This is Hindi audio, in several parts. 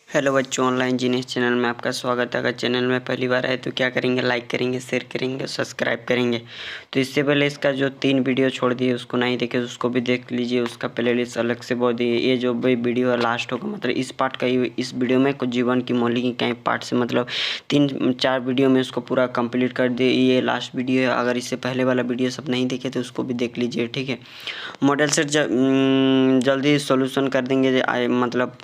हेलो बच्चों, ऑनलाइन जीनियस चैनल में आपका स्वागत है। अगर चैनल में पहली बार आए तो क्या करेंगे, लाइक करेंगे, शेयर करेंगे, सब्सक्राइब करेंगे। तो इससे पहले इसका जो 3 वीडियो छोड़ दिए उसको नहीं देखे उसको भी देख लीजिए, उसका प्लेलिस्ट अलग से बहुत दिए। ये जो भी वीडियो है लास्ट होगा, मतलब इस पार्ट का ही, इस वीडियो में कुछ जीवन की मौलिक कई पार्ट से मतलब 3-4 वीडियो में उसको पूरा कंप्लीट कर दिए। ये लास्ट वीडियो है। अगर इससे पहले वाला वीडियो सब नहीं देखे तो उसको भी देख लीजिए, ठीक है। मॉडल सेट जल्दी सॉल्यूशन कर देंगे, मतलब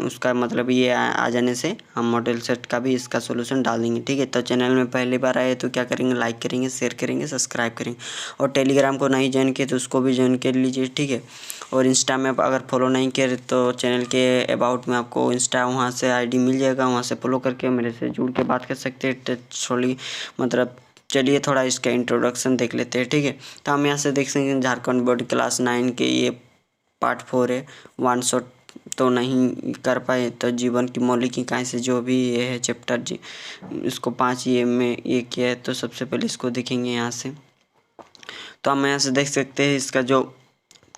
उसका मतलब ये आ जाने से हम मॉडल सेट का भी इसका सॉल्यूशन डाल देंगे, ठीक है। तो चैनल में पहली बार आए तो क्या करेंगे, लाइक करेंगे, शेयर करेंगे, सब्सक्राइब करेंगे। और टेलीग्राम को नहीं ज्वाइन किए तो उसको भी ज्वाइन कर लीजिए, ठीक है। और इंस्टा में अगर फॉलो नहीं किए तो चैनल के अबाउट में आपको इंस्टा वहाँ से आईडी मिल जाएगा, वहाँ से फॉलो करके मेरे से जुड़ के बात कर सकते हैं। थोड़ी मतलब चलिए थोड़ा इसका इंट्रोडक्शन देख लेते हैं, ठीक है। तो हम यहाँ से देख सकते हैं झारखंड बोर्ड क्लास 9 के ये पार्ट 4 है। 1 शॉट तो नहीं कर पाए, तो जीवन की मौलिक इकाई से जो भी ये है चैप्टर जी, इसको 5 ये में ये किया है। तो सबसे पहले इसको देखेंगे यहाँ से। तो हम यहाँ से देख सकते हैं इसका जो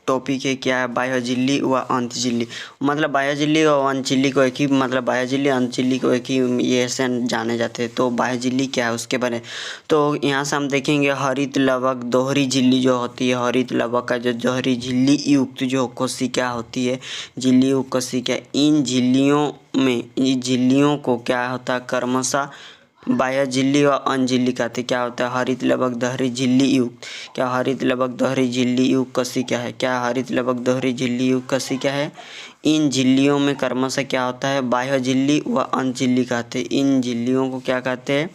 टॉपिक है क्या है, बाह्य झिल्ली व अंत झिल्ली। मतलब बाह्य झिल्ली और अंत झिल्ली को एक ही, मतलब बाह्य झिल्ली अंत झिल्ली को एक ही ये से जाने जाते हैं। तो बाह्य झिल्ली क्या है उसके बारे में तो यहाँ से हम देखेंगे। हरित लवक दोहरी झिल्ली जो होती है, हरित लवक का जो दोहरी झिल्ली युक्त जो कोशिका होती है, झिल्ली युक्त कोशिका, इन झिल्लियों में, इन झिल्लियों को क्या होता है, क्रमशः बाह्य झिल्ली और अंत झिल्ली कहते। क्या होता है, हरित लवक दोहरी झिल्ली युक्त। क्या हरित लवक दोहरी झिल्ली युक्त कोशिका है, क्या हरित लवक दोहरी झिल्ली युक्त कोशिका है। इन झिल्लियों में क्रमशः क्या होता है, बाह्य झिल्ली व अंत झिल्ली कहते हैं। इन झिल्लियों को क्या कहते हैं,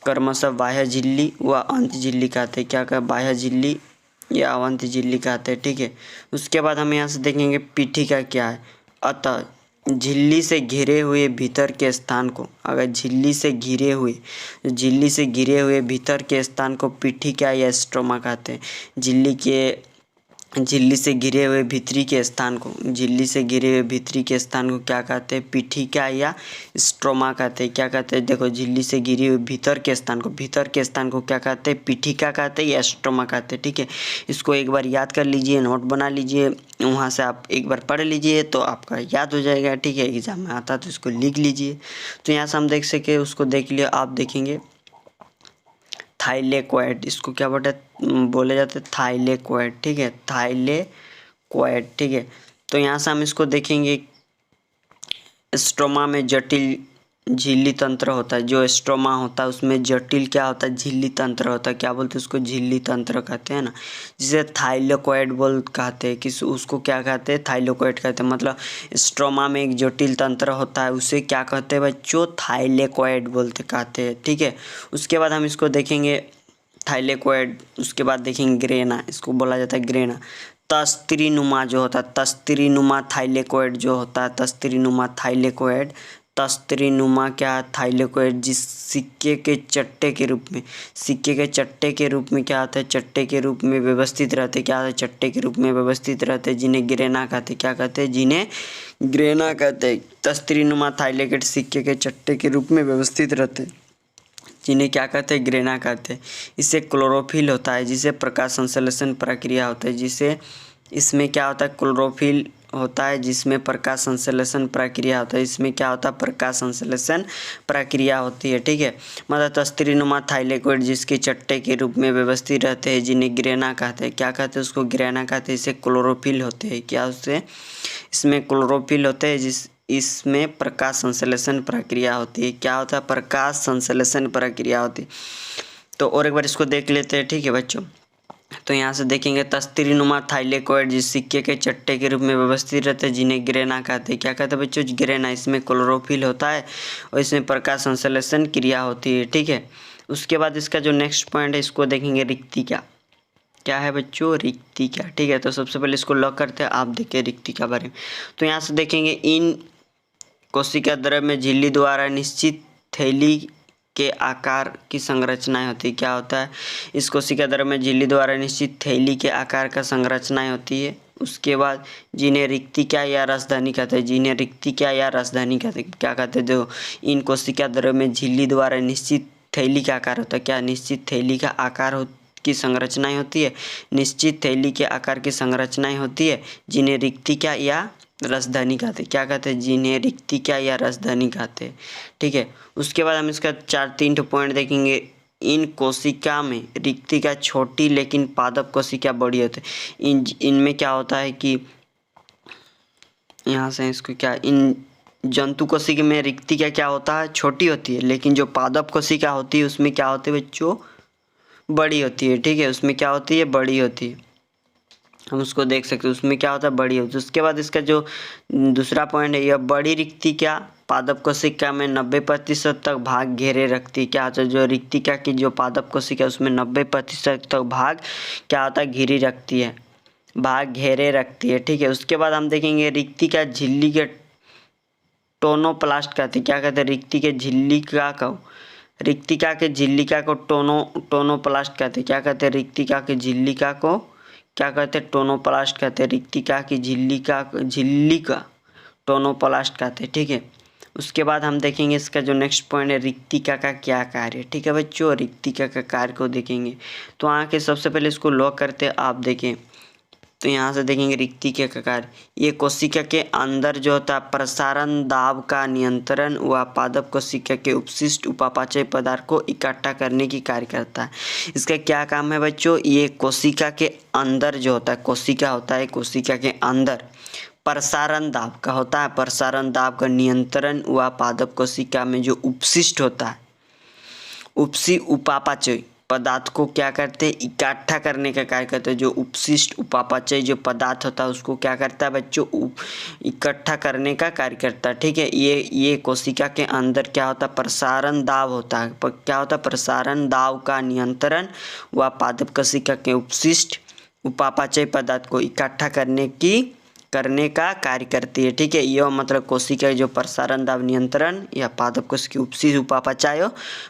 क्रमशः बाह्य झिल्ली व अंत झिल्ली कहते हैं। क्या कहते, बाह्य झिल्ली या अंत झिल्ली कहते हैं, ठीक है। उसके बाद हम यहाँ से देखेंगे पीठिका क्या है। अतः झिल्ली से घिरे हुए भीतर के स्थान को, अगर झिल्ली से घिरे हुए भीतर के स्थान को पीठिका या स्ट्रोमा कहते हैं। झिल्ली से घिरे हुए भीतरी के स्थान को, झिल्ली से घिरे हुए भीतरी के स्थान को क्या कहते हैं, पीठिका या स्ट्रोमा कहते हैं। क्या कहते हैं, देखो झिल्ली से घिरे हुए भीतर के स्थान को क्या कहते हैं, पीठिका कहते हैं या स्ट्रोमा कहते हैं, ठीक है। इसको एक बार याद कर लीजिए, नोट बना लीजिए, वहाँ से आप एक बार पढ़ लीजिए तो आपका याद हो जाएगा, ठीक है। एग्जाम में आता तो इसको लिख लीजिए। तो यहाँ से हम देख सके, उसको देख लिया, आप देखेंगे थाइलेकोइड, इसको क्या बोले जाते हैं, थाइलेकोइड, ठीक है, थाइलेकोइड, ठीक है। तो यहाँ से हम इसको देखेंगे, स्ट्रोमा में जटिल झिल्ली तंत्र होता है। जो स्ट्रोमा होता है उसमें जटिल क्या होता है, झिल्ली तंत्र होता है। क्या बोलते हैं उसको, झिल्ली तंत्र कहते हैं ना, जिसे थाइलेकोइड कहते हैं। किस उसको क्या कहते हैं, थाइलेकोइड कहते हैं। मतलब स्ट्रोमा में एक जटिल तंत्र होता है, उसे क्या कहते हैं बच्चों, थाइलेकोइड कहते हैं, ठीक है। उसके बाद हम इसको देखेंगे थाइलेकोइड। उसके बाद देखेंगे ग्रेना, इसको बोला जाता है ग्रेना। तस्त्रीनुमा जो होता है, तस्त्रीनुमा थाइलेकोइड जो होता है, तस्त्रीनुमा थाइलेकोइड, तस्त्रीनुमा क्या है, थाइलेकोइड, जिस सिक्के के चट्टे के रूप में, सिक्के के चट्टे के रूप में क्या होता है, चट्टे के रूप में व्यवस्थित रहते, क्या होता है, चट्टे के रूप में व्यवस्थित रहते, जिन्हें ग्रेना कहते। क्या कहते हैं, जिन्हें ग्रेना कहते। तस्त्रीनुमा थाइलेकोइड सिक्के के चट्टे के रूप में व्यवस्थित रहते, जिन्हें क्या कहते हैं, ग्रेना कहते हैं। इससे क्लोरोफिल होता है, जिसे प्रकाश संश्लेषण प्रक्रिया होता है, जिसे इसमें क्या होता है, क्लोरोफिल होता है, जिसमें प्रकाश संश्लेषण प्रक्रिया होता है। इसमें क्या होता है, प्रकाश संश्लेषण प्रक्रिया होती है, ठीक है। मतलब तस्त्रीनुमा थाइलेकोइड जिसके चट्टे के रूप में व्यवस्थित रहते हैं, जिन्हें ग्रेना कहते हैं। क्या कहते हैं उसको, ग्रेना कहते हैं। इससे क्लोरोफिल होते हैं, क्या उससे, इसमें क्लोरोफिल होते हैं, इसमें प्रकाश संश्लेषण प्रक्रिया होती है। क्या होता है, प्रकाश संश्लेषण प्रक्रिया होती है। तो और एक बार इसको देख लेते हैं, ठीक है बच्चों। तो यहाँ से देखेंगे तस्त्रीनुमा थाइलेकोइड जिस सिक्के के चट्टे के रूप में व्यवस्थित रहते हैं, जिन्हें ग्रेना कहते हैं। क्या कहते हैं बच्चों, ग्रेना। इसमें क्लोरोफिल होता है और इसमें प्रकाश संश्लेषण क्रिया होती है, ठीक है। उसके बाद इसका जो नेक्स्ट पॉइंट है, इसको देखेंगे रिक्तिका। क्या है बच्चों, रिक्तिका, ठीक है। तो सबसे पहले इसको लॉक करते हैं, आप देखिए रिक्तिका बारे में। तो यहाँ से देखेंगे, इन कोशिका द्रव्य में झिल्ली द्वारा निश्चित थैली के आकार की संरचनाएं होती है। क्या होता है, इस कोशिका द्रव्य में झिल्ली द्वारा निश्चित थैली के आकार का संरचनाएं होती है। उसके बाद जिन्हें रिक्तिका या रसधानी कहते हैं, जिन्हें रिक्तिका या रसधानी कहते हैं। क्या कहते हैं, जो इन कोशिका द्रव्य में झिल्ली द्वारा निश्चित थैली का आकार होता है। क्या, निश्चित थैली का आकार की संरचनाएं होती है, निश्चित थैली के आकार की संरचनाएं होती है, जिन्हें रिक्तिका या रसधनी कहते हैं। क्या कहते हैं? जिन्हें रिक्तिका या रसधनी कहते हैं। ठीक है, उसके बाद हम इसका 3 पॉइंट देखेंगे। इन कोशिका में रिक्तिका छोटी लेकिन पादप कोशिका बड़ी होती है। इनमें क्या होता है कि यहाँ से इसको क्या, इन जंतु कोशिका में रिक्तिका क्या होता है? छोटी होती है, लेकिन जो पादप कोशिका होती है उसमें क्या होती है बच्चों? बड़ी होती है। ठीक है, उसमें क्या होती है? बड़ी होती है। हम उसको देख सकते हैं, उसमें क्या होता है? बड़ी होती है। उसके बाद इसका जो दूसरा पॉइंट है, यह बड़ी रिक्तिका पादप कोशिका में 90% तक भाग घेरे रखती है। क्या होता है? जो रिक्तिका की जो पादप कोशिका उसमें 90% तक भाग क्या होता है? घेरी रखती है, भाग घेरे रखती है। ठीक है, उसके बाद हम देखेंगे रिक्तिका झिल्ली के टोनोप्लास्ट कहते हैं। क्या कहते हैं? रिक्तिका के झिल्लिका को टोनोप्लास्ट कहते हैं। क्या कहते हैं? रिक्तिका के झिल्लिका को क्या कहते हैं? टोनोप्लास्ट कहते हैं। रिक्तिका की झिल्ली का टोनोप्लास्ट कहते हैं। ठीक है, उसके बाद हम देखेंगे इसका जो नेक्स्ट पॉइंट है, रिक्तिका का क्या कार्य है। ठीक है बच्चों, रिक्तिका का कार्य को देखेंगे। तो आके सबसे पहले इसको लॉक करते हैं। आप देखें तो यहाँ से देखेंगे रिक्तिका का कार्य, ये कोशिका के अंदर जो होता है प्रसारण दाब का नियंत्रण व पादप कोशिका के उपशिष्ट उपापचय पदार्थ को इकट्ठा करने की कार्य करता है। इसका क्या काम है बच्चों? ये कोशिका के अंदर जो होता है, कोशिका होता है, कोशिका के अंदर प्रसारण दाब का होता है, प्रसारण दाब का नियंत्रण व पादप कोशिका में जो उपशिष्ट होता है, उपापचय पदार्थ को क्या करते हैं? इकट्ठा करने का कार्य करते हैं। जो उपशिष्ट उपापचय जो पदार्थ होता है उसको क्या करता है बच्चों? इकट्ठा करने का कार्य करता है। ठीक है, ये कोशिका के अंदर क्या होता है? प्रसारण दाब होता है। क्या होता है? प्रसारण दाब का नियंत्रण व पादप कोशिका के उपशिष्ट उपापचय पदार्थ को इकट्ठा करने का कार्य करती है। ठीक है, यह मतलब कोशिका जो प्रसारण दाब नियंत्रण या पादप कोशिका उपशिष्ट उपापचय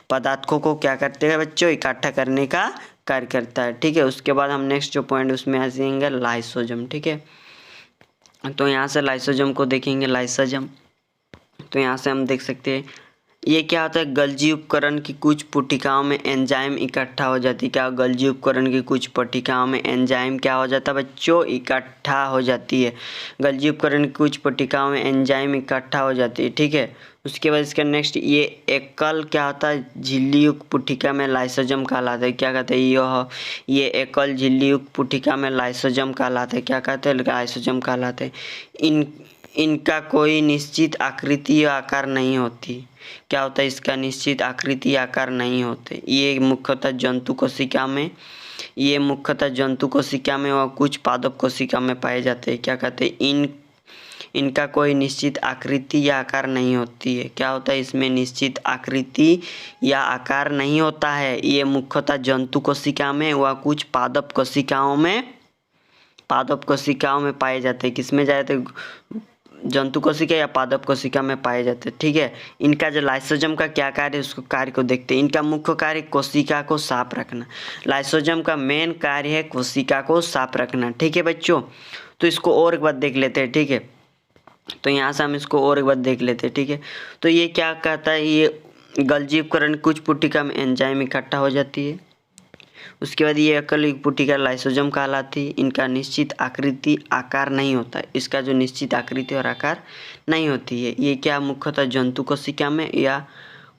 पदार्थों को क्या करते हैं बच्चों? इकट्ठा करने का कार्य करता है। ठीक है, उसके बाद हम नेक्स्ट जो पॉइंट उसमें आ जाएंगे लाइसोजम। ठीक है, तो यहाँ से लाइसोजम को देखेंगे। लाइसोजम तो यहाँ से हम देख सकते हैं ये क्या होता है? गल्जी उपकरण की कुछ पुटिकाओं में एंजाइम इकट्ठा हो जाती है। क्या? गल्जी उपकरण की कुछ पुटिकाओं में एंजाइम क्या हो जाता है बच्चों? इकट्ठा हो जाती है। गल्जी उपकरण की कुछ पुटिकाओं में एंजाइम इकट्ठा हो जाती है। ठीक है, उसके बाद इसका नेक्स्ट ये एकल क्या होता है? झिल्ली युक्त पुटिका में लाइसोजम कहलाता है। क्या कहते हैं? ये एकल झिल्ली युक्त पुटिका में लाइसोजम कहलाते हैं। क्या कहते हैं? लाइसोजम कहलाते हैं। इनका कोई निश्चित आकृति या आकार नहीं होती। क्या होता है? इसका निश्चित आकृति आकार नहीं होते। ये मुख्यतः जंतु कोशिका में और कुछ पादप कोशिका में पाए जाते हैं। क्या कहते हैं? इनका कोई निश्चित आकृति या आकार नहीं होती है। क्या होता है? इसमें निश्चित आकृति या आकार नहीं होता है। ये मुख्यतः जंतु कोशिका में व कुछ पादप कोशिकाओं में पाए जाते हैं। किसमें जाते हैं? जंतु कोशिका या पादप कोशिका में पाए जाते हैं। ठीक है, इनका जो लाइसोजम का क्या कार्य है उसको कार्य को देखते हैं। इनका मुख्य कार्य कोशिका को साफ रखना। लाइसोजम का मेन कार्य है कोशिका को साफ रखना। ठीक है बच्चों, तो इसको और एक बार देख लेते हैं। ठीक है, तो यहाँ से हम इसको और एक बार देख लेते हैं। ठीक है, तो ये क्या कहता है? ये गल्जी उपकरण कुछ पुटिका में एंजाइम इकट्ठा हो जाती है। उसके बाद ये एकल पुटिका लाइसोजम कहलाती है। इनका निश्चित आकृति आकार नहीं होता है। इसका जो निश्चित आकृति और आकार नहीं होती है। ये क्या मुख्यतः जंतु कोशिका में या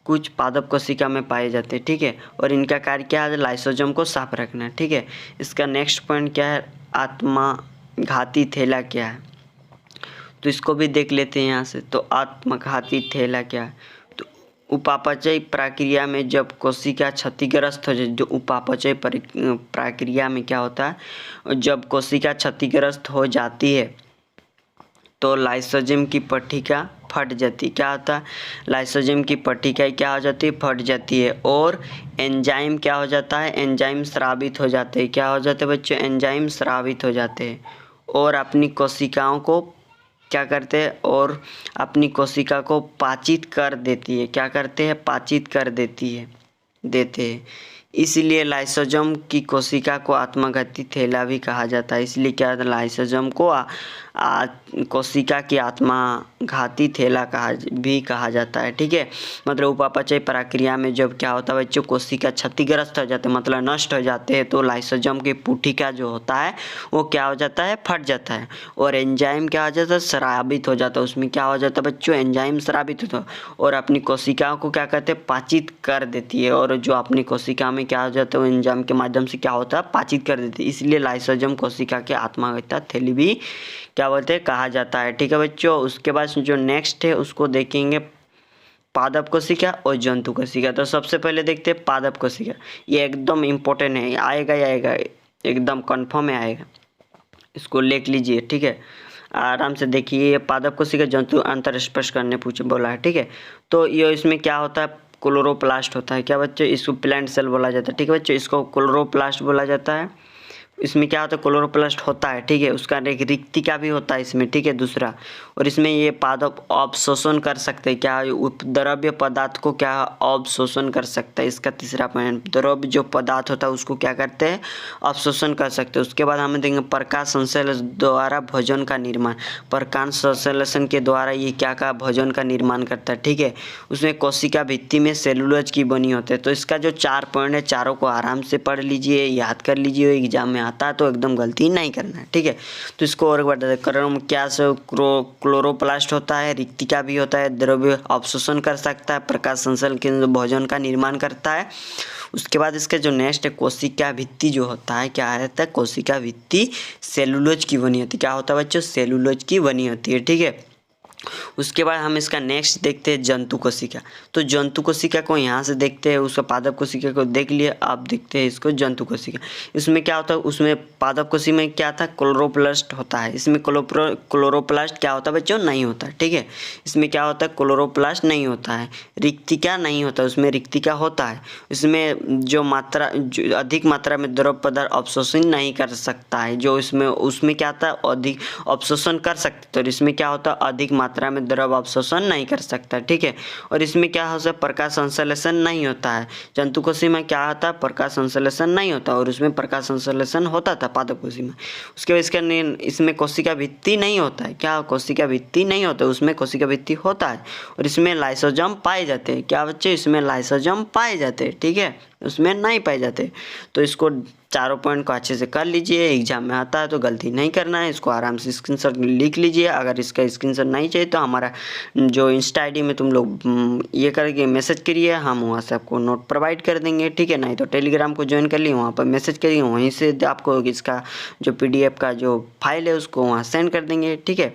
कुछ पादप कोशिका में पाए जाते हैं। ठीक है, और इनका कार्य क्या है? लाइसोजम को साफ रखना। ठीक है, इसका नेक्स्ट पॉइंट क्या है? आत्मघाती थैला क्या है? तो इसको भी देख लेते हैं यहाँ से। तो आत्मघाती थैला क्या है? उपापचय प्रक्रिया में जब कोशिका क्षतिग्रस्त हो जाए, जो उपापचय प्रक्रिया में क्या होता है? जब कोशिका क्षतिग्रस्त हो जाती है तो लाइसोजम की पट्टिका फट जाती है। क्या होता है? लाइसोजम की पट्टिका क्या हो जाती है? फट जाती है। और एंजाइम क्या हो जाता है? एंजाइम स्रावित हो जाते हैं। क्या हो जाते हैं बच्चों? एंजाइम स्रावित हो जाते हैं और अपनी कोशिकाओं को क्या करते हैं? और अपनी कोशिका को पाचित कर देती है। क्या करते हैं? पाचित कर देते हैं। इसलिए लाइसोजम की कोशिका को आत्मघाती थैला भी कहा जाता है। इसलिए क्या लाइसोजम को कोशिका की आत्मा, घाती थैला भी कहा जाता है। ठीक है, मतलब उपापचय प्रक्रिया में जब क्या होता है बच्चों, कोशिका क्षतिग्रस्त हो जाते हैं, मतलब नष्ट हो जाते हैं, तो लाइसोसोम की पुटिका जो होता है वो क्या हो जाता है, फट जाता है, और एंजाइम क्या हो जाता है, स्रावित हो जाता है। उसमें क्या हो जाता है बच्चों, एंजाइम स्रावित होता है और अपनी कोशिकाओं को क्या कहते हैं, पाचित कर देती है, और जो अपनी कोशिका में क्या हो जाता है, वो एंजाइम के माध्यम से क्या होता है, पाचित कर देती है। इसलिए लाइसोसोम कोशिका के आत्मा थैली भी क्या बोलते हैं, कहा जाता है। ठीक है बच्चों, उसके बाद जो नेक्स्ट है उसको देखेंगे पादप कोशिका और जंतु कोशिका। तो सबसे पहले देखते हैं पादप कोशिका। ये एकदम इम्पोर्टेंट है, आएगा ही आएगा, एकदम कन्फर्म है आएगा, इसको लिख लीजिए। ठीक है, आराम से देखिए। ये पादप कोशिका जंतु अंतर स्पष्ट करने पूछे बोला है। ठीक है, तो ये इसमें क्या होता है, क्लोरोप्लास्ट होता है। क्या बच्चों, इसको प्लांट सेल बोला जाता है। ठीक है बच्चों, इसको क्लोरोप्लास्ट बोला जाता है। इसमें क्या होता है, क्लोरोप्लास्ट होता है। ठीक है, उसका एक रिक्तिका भी होता है इसमें। ठीक है, दूसरा, और इसमें ये पादप अवशोषण कर सकते हैं, क्या द्रव्य पदार्थ को क्या अवशोषण कर सकता है। इसका तीसरा पॉइंट, द्रव्य जो पदार्थ होता है उसको क्या करते हैं, अवशोषण कर सकते हैं। उसके बाद हमें देखेंगे प्रकाश संश्लेषण द्वारा भोजन का निर्माण। प्रकाश संश्लेषण के द्वारा ये क्या का भोजन का निर्माण करता है। ठीक है, उसमें कोशिका भित्ति में सेलुलोज की बनी होती है। तो इसका जो 4 पॉइंट है, चारों को आराम से पढ़ लीजिए, याद कर लीजिए, एग्जाम में आता है तो एकदम गलती नहीं करना है। ठीक है, तो इसको और बता दें, करण क्या से क्लोरोप्लास्ट होता है, रिक्तिका भी होता है, द्रव्य अवशोषण कर सकता है, प्रकाश संश्लेषण के भोजन का निर्माण करता है। उसके बाद इसका जो नेक्स्ट है, कोशिका भित्ति जो होता है, क्या रहता है, कोशिका भित्ति सेलुलोज की बनी होती है। क्या होता है बच्चों, सेलुलोज की बनी होती है। ठीक है, उसके बाद हम इसका नेक्स्ट देखते हैं जंतु कोशिका। तो जंतु कोशिका को यहाँ से देखते हैं, उसका पादप कोशिका को देख लिए, आप देखते हैं इसको जंतु कोशिका। इसमें क्या होता है, उसमें पादप कोशिका में क्या था, क्लोरोप्लास्ट होता है। इसमें क्लोरोप्लास्ट क्या होता है बच्चों, नहीं होता है। ठीक है, इसमें क्या होता है, क्लोरोप्लास्ट नहीं होता है, रिक्तिका नहीं होता, उसमें रिक्तिका होता है। इसमें जो अधिक मात्रा में द्रव पदार्थ अवशोषण नहीं कर सकता है, जो इसमें उसमें क्या था, अधिक अवशोषण कर सकते, तो इसमें क्या होता है, अधिक मात्रा में द्रव अवशोषण नहीं कर सकता। ठीक है, और इसमें क्या होता है, प्रकाश संश्लेषण नहीं होता है। जंतु कोशिका में क्या होता है, प्रकाश संश्लेषण नहीं होता, और उसमें प्रकाश संश्लेषण होता था पादप कोशिका में। उसके बाद इसमें कोशिका भित्ति नहीं होता है। क्या, कोशिका भित्ति नहीं होता, उसमें कोशिका भित्ति होता है, और इसमें लाइसोसोम पाए जाते हैं। क्या बच्चे, इसमें लाइसोसोम पाए जाते हैं। ठीक है, उसमें नहीं पाए जाते। तो इसको चारों पॉइंट को अच्छे से कर लीजिए, एग्जाम में आता है तो गलती नहीं करना है। इसको आराम से स्क्रीनशॉट लिख लीजिए। अगर इसका स्क्रीनशॉट नहीं चाहिए तो हमारा जो इंस्टा आईडी में तुम लोग ये करके मैसेज करिए, हम वहाँ से आपको नोट प्रोवाइड कर देंगे। ठीक है, नहीं तो टेलीग्राम को ज्वाइन कर लिए, वहाँ पर मैसेज करिए, वहीं से आपको इसका जो PDF का जो फाइल है उसको वहाँ सेंड कर देंगे। ठीक है,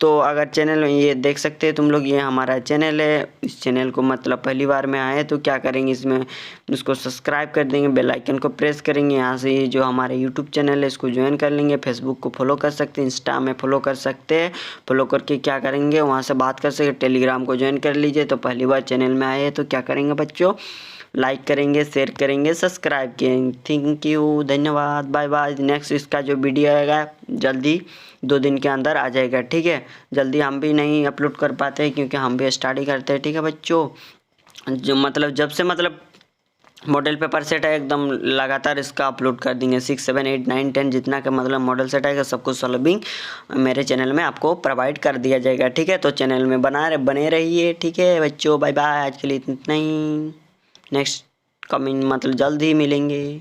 तो अगर चैनल ये देख सकते हैं तुम लोग, ये हमारा चैनल है। इस चैनल को मतलब पहली बार में आए तो क्या करेंगे, इसमें उसको सब्सक्राइब कर देंगे, बेल आइकन को प्रेस करेंगे। यहाँ से जो हमारे यूट्यूब चैनल है इसको ज्वाइन कर लेंगे। फेसबुक को फॉलो कर सकते हैं, इंस्टा में फॉलो कर सकते हैं। फॉलो करके क्या करेंगे, वहाँ से बात कर सकते। टेलीग्राम को ज्वाइन कर लीजिए। तो पहली बार चैनल में आए तो क्या करेंगे बच्चों, लाइक करेंगे, शेयर करेंगे, सब्सक्राइब करेंगे। थैंक यू, धन्यवाद, बाय बाय। नेक्स्ट इसका जो वीडियो आएगा जल्दी 2 दिन के अंदर आ जाएगा। ठीक है, जल्दी हम भी नहीं अपलोड कर पाते हैं क्योंकि हम भी स्टडी करते हैं। ठीक है बच्चों, जो मतलब जब से मतलब मॉडल पेपर सेट है एकदम लगातार इसका अपलोड कर देंगे। 6, 7, 8, 9, 10 जितना का मतलब मॉडल सेट आएगा सबको सॉल्विंग मेरे चैनल में आपको प्रोवाइड कर दिया जाएगा। ठीक है, तो चैनल में बने रहिए। ठीक है बच्चों, बाय बाय। आज के लिए इतना ही, नेक्स्ट कमिंग मतलब जल्द ही मिलेंगे।